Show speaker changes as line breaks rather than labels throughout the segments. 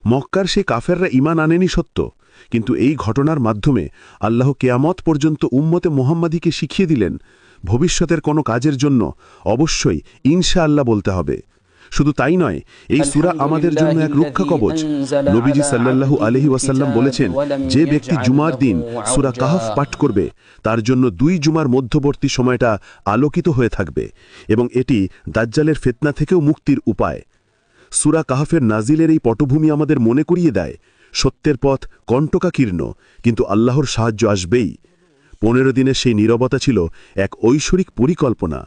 মক্কার সেই কাফেররা ঈমান আনেনি সত্য, কিন্তু এই ঘটনার মাধ্যমে আল্লাহ কিয়ামত পর্যন্ত উম্মতে মুহাম্মাদীকে শিখিয়ে দিলেন ভবিষ্যতের কোনো কাজের জন্য অবশ্যই ইনশাআল্লাহ বলতে হবে। শুধু তাই নয়, এই সূরা আমাদের জন্য এক রক্ষা কবচ। নবীজি সাল্লাল্লাহু আলাইহি ওয়াসাল্লাম বলেছেন, যে ব্যক্তি জুমার দিন সূরা কাহফ পাঠ করবে তার জন্য 2 জুমার মধ্যবর্তী সময়টা আলোকিত হয়ে থাকবে এবং এটি দাজ্জালের ফিতনা থেকেও মুক্তির উপায়। সূরা কাহফের নাজিলের এই পটভূমি আমাদের মনে করিয়ে দেয়, সত্যের পথ কণ্টকাকীর্ণ, কিন্তু আল্লাহর সাহায্য আসবেই। 15 দিনের সেই নীরবতা ছিল এক ঐশ্বরিক পরিকল্পনা।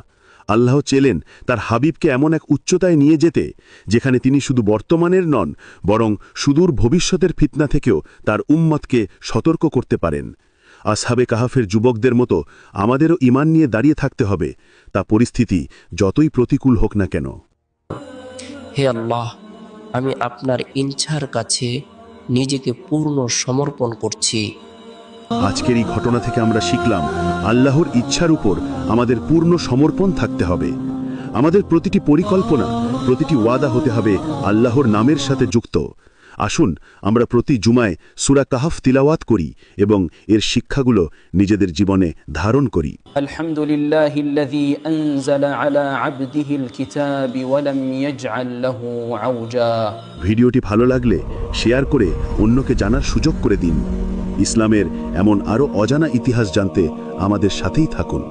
আল্লাহ চেলেন তার হাবিবকে এমন এক উচ্চতায় নিয়ে যেতে, যেখানে তিনি শুধু বর্তমানের নন, বরং সুদূর ভবিষ্যতের ফিতনা থেকেও তার উম্মতকে সতর্ক করতে পারেন। আসহাবে কাহাফের যুবকদের মতো আমাদেরও ঈমান নিয়ে দাঁড়িয়ে থাকতে হবে, তা পরিস্থিতি যতই প্রতিকূল হোক না কেন।
হে আল্লাহ, আমি আপনার ইচ্ছার কাছে নিজেকে পূর্ণ সমর্পণ করছি।
আজকের এই ঘটনা থেকে আমরা শিখলাম, আল্লাহর ইচ্ছার উপর আমাদের পূর্ণ সমর্পণ থাকতে হবে। আমাদের প্রতিটি পরিকল্পনা, প্রতিটি ওয়াদা হতে হবে আল্লাহর নামের সাথে যুক্ত। আসুন আমরা প্রতি জুমায় সূরা কাহফ তিলাওয়াত করি এবং এর শিক্ষাগুলো নিজেদের জীবনে ধারণ করি।
আলহামদুলিল্লাহিল্লাযী আনজালা আলা আবদিহিল কিতাবি ওয়া লাম ইয়াজআল লাহু আওজা।
ভিডিওটি ভালো লাগলে শেয়ার করে অন্যকে জানার সুযোগ করে দিন। ইসলামের এমন আরও অজানা ইতিহাস জানতে আমাদের সাথেই থাকুন।